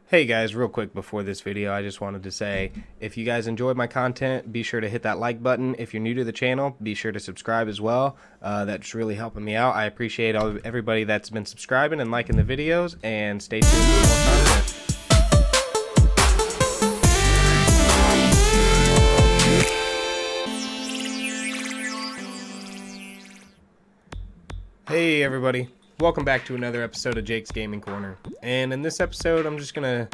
Hey guys, real quick before this video, I just wanted to say, if you guys enjoyed my content, be sure to hit that like button. If you're new to the channel, be sure to subscribe as well. That's really helping me out. I appreciate everybody that's been subscribing and liking the videos, and stay tuned for more content. Hey everybody, welcome back to another episode of Jake's Gaming Corner. And in this episode, I'm just gonna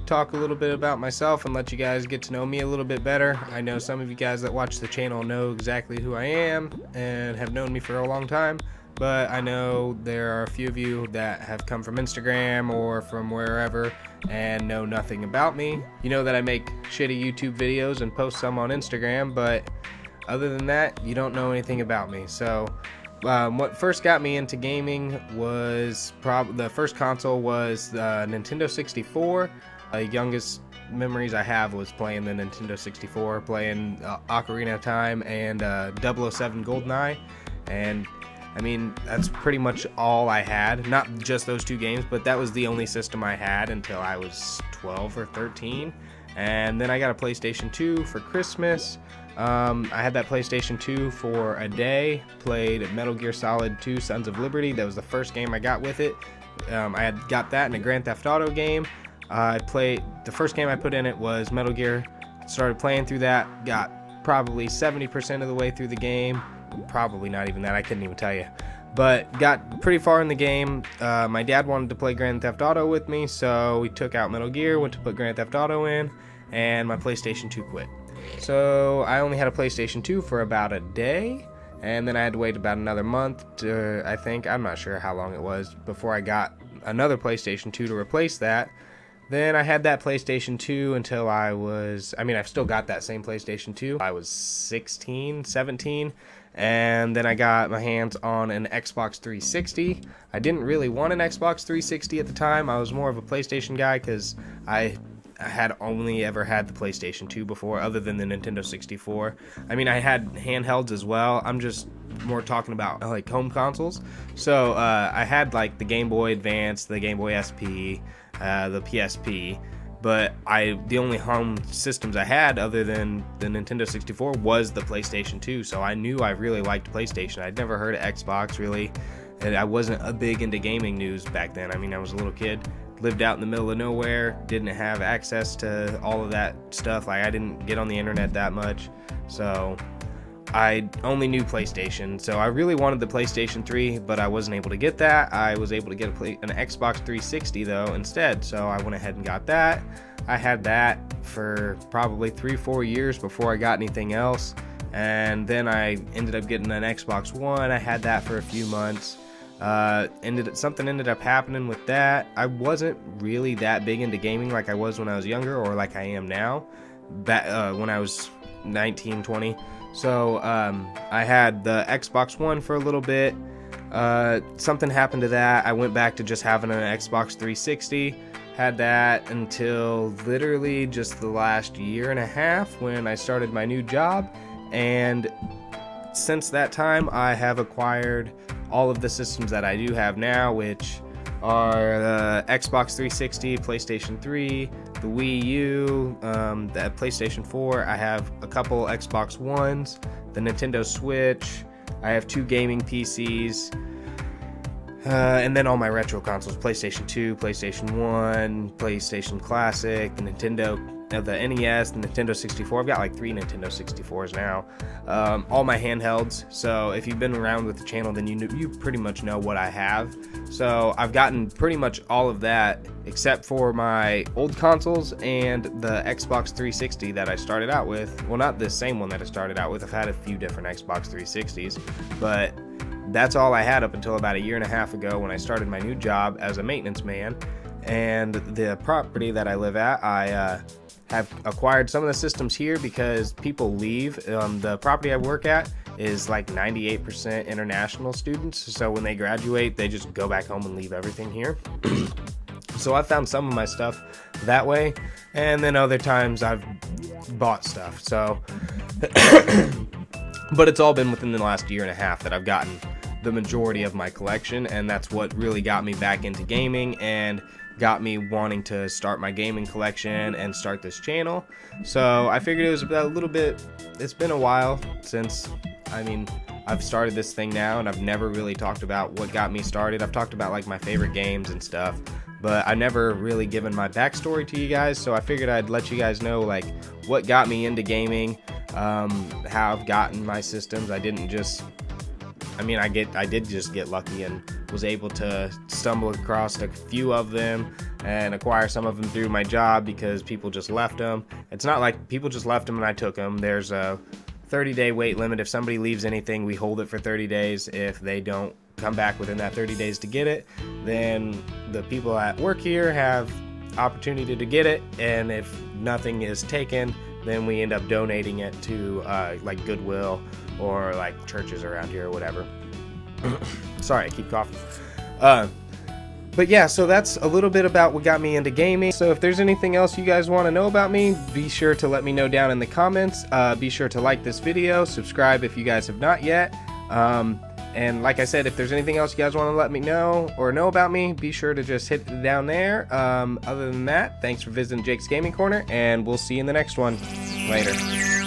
talk a little bit about myself and let you guys get to know me a little bit better. I know some of you guys that watch the channel know exactly who I am and have known me for a long time, but I know there are a few of you that have come from Instagram or from wherever and know nothing about me. You know that I make shitty YouTube videos and post some on Instagram, but other than that, you don't know anything about me. So what first got me into gaming was the first console was the Nintendo 64. The youngest memories I have was playing the Nintendo 64, playing Ocarina of Time and 007 GoldenEye, and I mean that's pretty much all I had. Not just those two games, but that was the only system I had until I was 12 or 13, and then I got a PlayStation 2 for Christmas. I had that PlayStation 2 for a day, played Metal Gear Solid 2 Sons of Liberty. That was the first game I got with it. I had got that in a Grand Theft Auto game. The first game I put in it was Metal Gear. Started playing through that, got probably 70% of the way through the game. Probably not even that, I couldn't even tell you. But got pretty far in the game. My dad wanted to play Grand Theft Auto with me, so we took out Metal Gear, went to put Grand Theft Auto in, and my PlayStation 2 quit. So I only had a PlayStation 2 for about a day, and then I had to wait about another month I'm not sure how long it was, before I got another PlayStation 2 to replace that. Then I had that PlayStation 2 until I've still got that same PlayStation 2. I was 16, 17, and then I got my hands on an Xbox 360. I didn't really want an Xbox 360 at the time. I was more of a PlayStation guy because I had only ever had the PlayStation 2 before, other than the Nintendo 64. I mean, I had handhelds as well. I'm just more talking about like home consoles. So I had like the Game Boy Advance, the Game Boy SP, the PSP, but the only home systems I had other than the Nintendo 64 was the PlayStation 2. So I knew I really liked PlayStation. I'd never heard of Xbox really, and I wasn't a big into gaming news back then. I mean, I was a little kid, lived out in the middle of nowhere, didn't have access to all of that stuff. Like, I didn't get on the internet that much, so I only knew PlayStation. So I really wanted the PlayStation 3, but I wasn't able to get that. I was able to get an Xbox 360 though instead, so I went ahead and got that. I had that for probably 3-4 years before I got anything else, and then I ended up getting an Xbox One. I had that for a few months. Something ended up happening with that. I wasn't really that big into gaming like I was when I was younger, or like I am now, when I was 19, 20. So I had the Xbox One for a little bit. Something happened to that. I went back to just having an Xbox 360. Had that until literally just the last year and a half when I started my new job, and since that time I have acquired all of the systems that I do have now, which are the Xbox 360, PlayStation 3, the Wii U, the PlayStation 4. I have a couple Xbox Ones, the Nintendo Switch. I have 2 gaming PCs, and then all my retro consoles: PlayStation 2, PlayStation 1, PlayStation Classic, the NES, the Nintendo 64. I've got like 3 Nintendo 64s now. All my handhelds. So if you've been around with the channel, then you pretty much know what I have. So I've gotten pretty much all of that, except for my old consoles and the Xbox 360 that I started out with. Well, not the same one that I started out with. I've had a few different Xbox 360s, but that's all I had up until about a year and a half ago when I started my new job as a maintenance man. And the property that I live at, I have acquired some of the systems here because people leave. The property I work at is like 98% international students, so when they graduate, they just go back home and leave everything here. So I found some of my stuff that way, and then other times I've bought stuff. So, but it's all been within the last year and a half that I've gotten the majority of my collection, and that's what really got me back into gaming. And got me wanting to start my gaming collection and start this channel. So I figured it was about a little bit, it's been a while since, I've started this thing now, and I've never really talked about what got me started. I've talked about like my favorite games and stuff, but I never really given my backstory to you guys. So I figured I'd let you guys know like what got me into gaming, how I've gotten my systems. I didn't just, I did just get lucky and was able to stumble across a few of them and acquire some of them through my job because people just left them. It's not like people just left them and I took them. There's a 30-day wait limit. If somebody leaves anything, we hold it for 30 days. If they don't come back within that 30 days to get it, then the people at work here have opportunity to get it, and if nothing is taken, then we end up donating it to like Goodwill or like churches around here or whatever. Sorry, I keep coughing. But yeah, so that's a little bit about what got me into gaming. So if there's anything else you guys want to know about me, be sure to let me know down in the comments. Be sure to like this video, subscribe if you guys have not yet. And like I said, if there's anything else you guys want to let me know or know about me, be sure to just hit it down there. Other than that, thanks for visiting Jake's Gaming Corner, and we'll see you in the next one. Later.